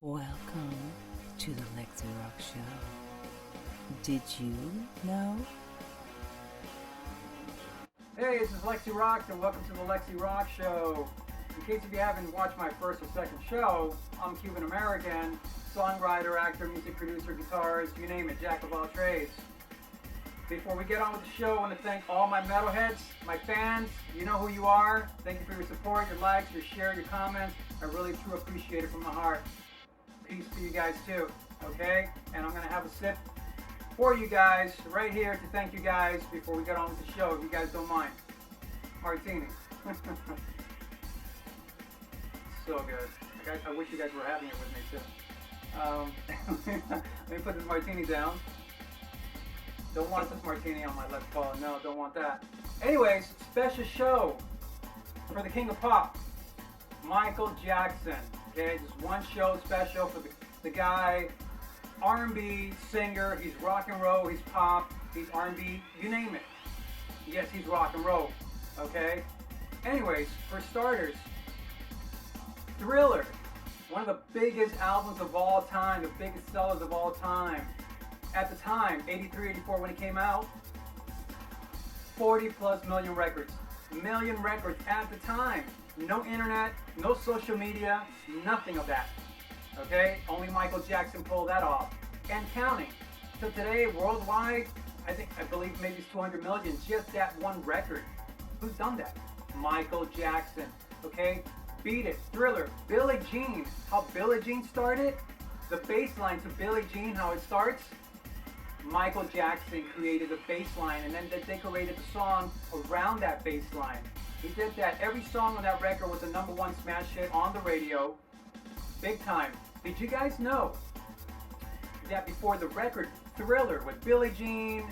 Welcome to the Lexi Rock Show. Did you know? Hey, this is Lexi Rock, and welcome to the Lexi Rock Show. In case if you haven't watched my first or second show, I'm Cuban American, songwriter, actor, music producer, guitarist, you name it, jack of all trades. Before we get on with the show, I want to thank all my metalheads, my fans. You know who you are. Thank you for your support, your likes, your share, your comments. I really truly appreciate it from the heart. Peace to you guys too, okay? And I'm gonna have a sip for you guys right here to thank you guys before we get on with the show, if you guys don't mind. Martini. So good. I wish you guys were having it with me too. Let me put this martini down. Don't want this martini on my left paw. No, don't want that. Anyways, special show for the King of Pop, Michael Jackson. Okay, just one show special for the guy, R&B singer. He's rock and roll, he's pop, he's R&B, you name it. Yes, he's rock and roll. Okay. Anyways, for starters, Thriller, one of the biggest albums of all time, the biggest sellers of all time. At the time, 83, 84 when it came out, 40 plus million records. Million records at the time. No internet, no social media, nothing of that. Okay? Only Michael Jackson pulled that off. And counting. So today, worldwide, I believe maybe it's 200 million, just that one record. Who's done that? Michael Jackson. Okay? Beat It, Thriller, Billie Jean. How Billie Jean started? The bass line to Billie Jean, how it starts? Michael Jackson created the bass line and then they decorated the song around that bass line. He did that. Every song on that record was a #1 smash hit on the radio. Big time. Did you guys know that before the record Thriller with Billie Jean,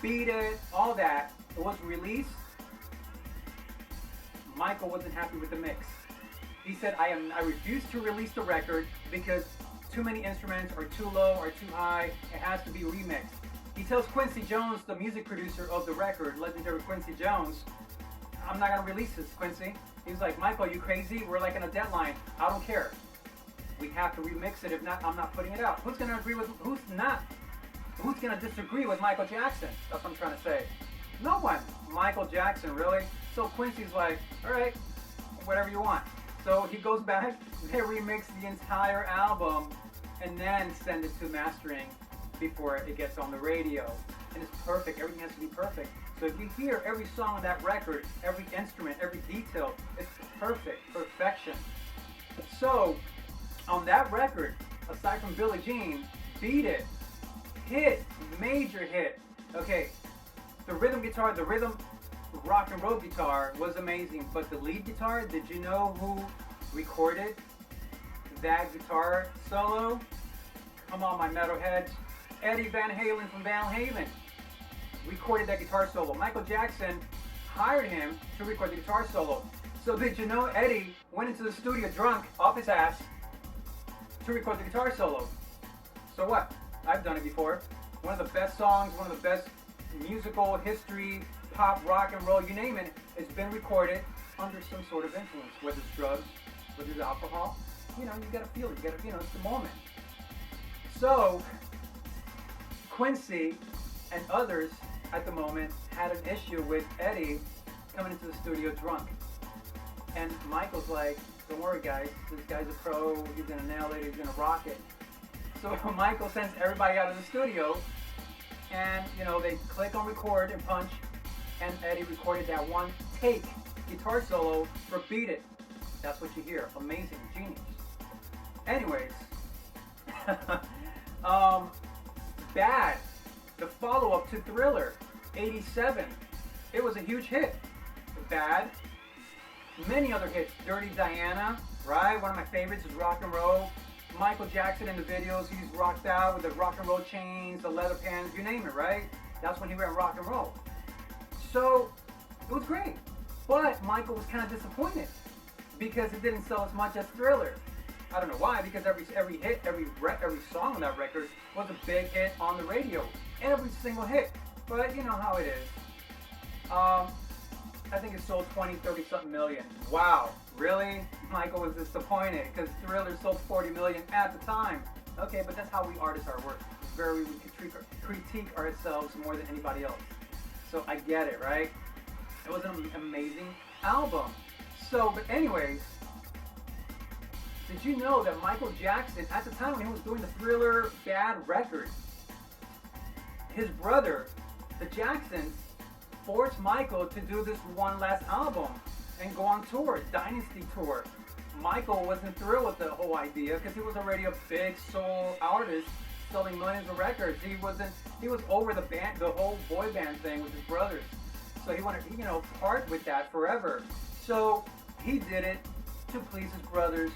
Beat It, all that, it was released, Michael wasn't happy with the mix. He said, I refuse to release the record because too many instruments are too low or too high. It has to be remixed. He tells Quincy Jones, the music producer of the record, legendary Quincy Jones, I'm not gonna release this, Quincy. He was like, Michael, you crazy? We're like in a deadline. I don't care. We have to remix it. If not, I'm not putting it out. Who's gonna agree with? Who's not? Who's gonna disagree with Michael Jackson? That's what I'm trying to say. No one. Michael Jackson, really? So Quincy's like, all right, whatever you want. So he goes back, they remix the entire album, and then send it to mastering before it gets on the radio. And it's perfect. Everything has to be perfect. So if you hear every song on that record, every instrument, every detail, it's perfect, perfection. So on that record, aside from Billie Jean, Beat It, hit, major hit. Okay, the rhythm guitar, the rhythm rock and roll guitar was amazing, but the lead guitar, did you know who recorded that guitar solo? Come on, my metalheads. Eddie Van Halen from Van Halen recorded that guitar solo. Michael Jackson hired him to record the guitar solo. So did you know Eddie went into the studio drunk off his ass to record the guitar solo? So what? I've done it before. One of the best songs, one of the best musical history, pop, rock and roll, you name it, it's been recorded under some sort of influence, whether it's drugs, whether it's alcohol. You know, you gotta feel it, you gotta, it's the moment. So, Quincy and others at the moment had an issue with Eddie coming into the studio drunk. And Michael's like, don't worry guys, this guy's a pro, he's gonna nail it, he's gonna rock it. So Michael sends everybody out of the studio and, you know, they click on record and punch, and Eddie recorded that one take guitar solo for Beat It. That's what you hear. Amazing, genius. Anyways, Bad, the follow-up to Thriller, 87. It was a huge hit. Bad. Many other hits. Dirty Diana, right? One of my favorites is rock and roll. Michael Jackson in the videos, he's rocked out with the rock and roll chains, the leather pants, you name it, right? That's when he went rock and roll. So, it was great. But Michael was kind of disappointed because it didn't sell as much as Thriller. I don't know why, because every hit, every song on that record was a big hit on the radio. Every single hit. But you know how it is. I think it sold 20, 30 something million. Wow, really? Michael was disappointed because Thriller sold 40 million at the time. Okay, but that's how we artists are work. We critique ourselves more than anybody else. So I get it, right? It was an amazing album. So, but anyways, did you know that Michael Jackson, at the time when he was doing the Thriller Bad record, his brother, the Jacksons, forced Michael to do this one last album and go on tour, Dynasty Tour. Michael wasn't thrilled with the whole idea because he was already a big soul artist selling millions of records. He was over the band, the whole boy band thing with his brothers. So he wanted, part with that forever. So he did it to please his brothers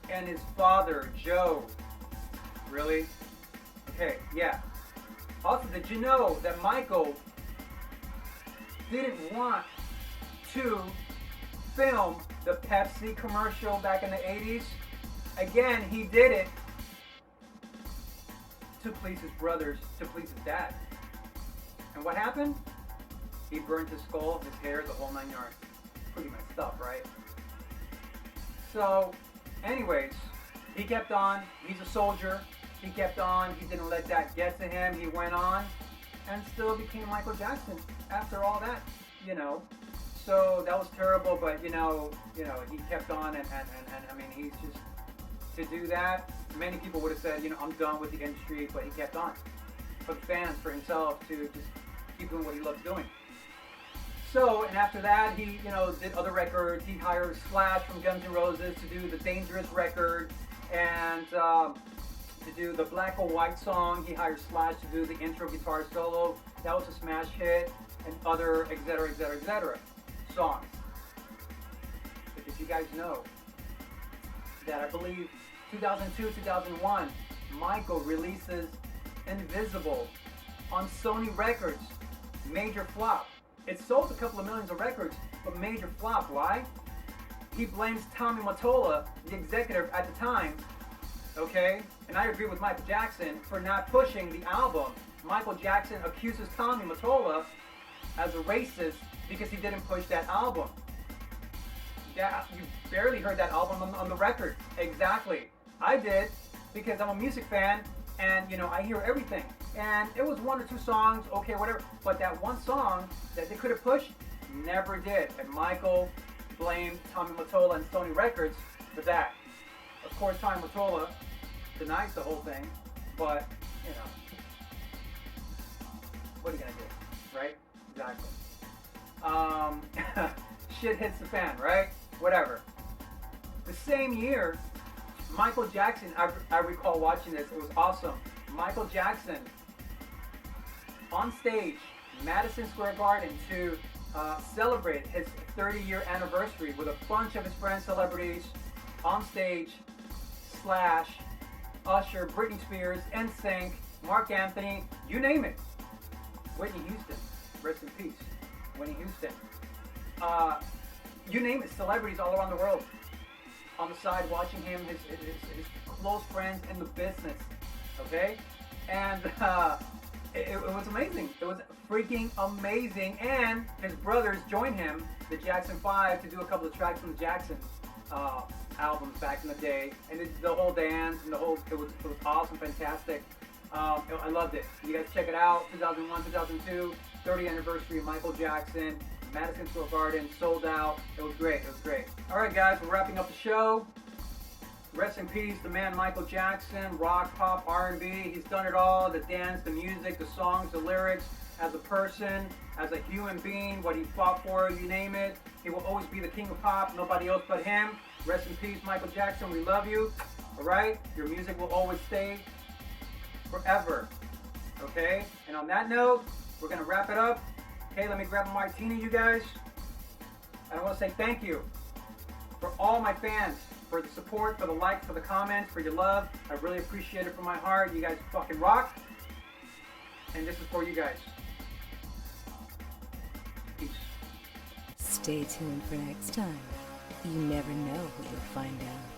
and his father, Joe. Really? Okay, yeah. Also, did you know that Michael didn't want to film the Pepsi commercial back in the 80s? Again, he did it to please his brothers, to please his dad. And what happened? He burned his skull, his hair, the whole 9 yards. Pretty messed up, right? So, anyways, he kept on. He's a soldier. He kept on. He didn't let that get to him. He went on and still became Michael Jackson after all that, So that was terrible, but he kept on and I mean, he's just, to do that, many people would have said, I'm done with the industry, but he kept on. For the fans, for himself, to just keep doing what he loves doing. So, and after that, he, did other records. He hired Slash from Guns N' Roses to do the Dangerous record, and to do the Black or White song. He hired Slash to do the intro guitar solo. That was a smash hit, and other etc. songs. But did you guys know that I believe 2002, 2001, Michael releases Invisible on Sony Records. Major flop. It sold a couple of millions of records, but major flop. Why? He blames Tommy Mottola, the executive at the time, okay? And I agree with Michael Jackson for not pushing the album. Michael Jackson accuses Tommy Mottola as a racist because he didn't push that album. You barely heard that album on the record. Exactly. I did because I'm a music fan and, I hear everything. And it was 1 or 2 songs, okay, whatever. But that one song that they could have pushed, never did. And Michael blamed Tommy Mottola and Sony Records for that. Of course, Tommy Mottola denies the whole thing, but, what are you going to do, right? Exactly. Shit hits the fan, right? Whatever. The same year, Michael Jackson, I recall watching this, it was awesome. Michael Jackson on stage, Madison Square Garden, to celebrate his 30-year anniversary with a bunch of his friends, celebrities, on stage, Slash, Usher, Britney Spears, NSYNC, Mark Anthony, you name it. Whitney Houston, rest in peace. Whitney Houston. You name it, celebrities all around the world on the side watching him, his close friends in the business, okay? And it was amazing. It was freaking amazing. And his brothers joined him, the Jackson 5, to do a couple of tracks from the Jackson albums back in the day. And the whole dance and it was awesome, fantastic. I loved it. You guys check it out. 2001, 2002, 30th anniversary of Michael Jackson. Madison Square Garden, sold out. It was great. It was great. All right, guys, we're wrapping up the show. Rest in peace, the man Michael Jackson, rock, pop, R&B. He's done it all, the dance, the music, the songs, the lyrics, as a person, as a human being, what he fought for, you name it. He will always be the king of pop, nobody else but him. Rest in peace, Michael Jackson, we love you. All right? Your music will always stay forever. Okay? And on that note, we're going to wrap it up. Okay, let me grab a martini, you guys. And I want to say thank you for all my fans, for the support, for the likes, for the comments, for your love. I really appreciate it from my heart. You guys fucking rock. And this is for you guys. Peace. Stay tuned for next time. You never know who you'll find out.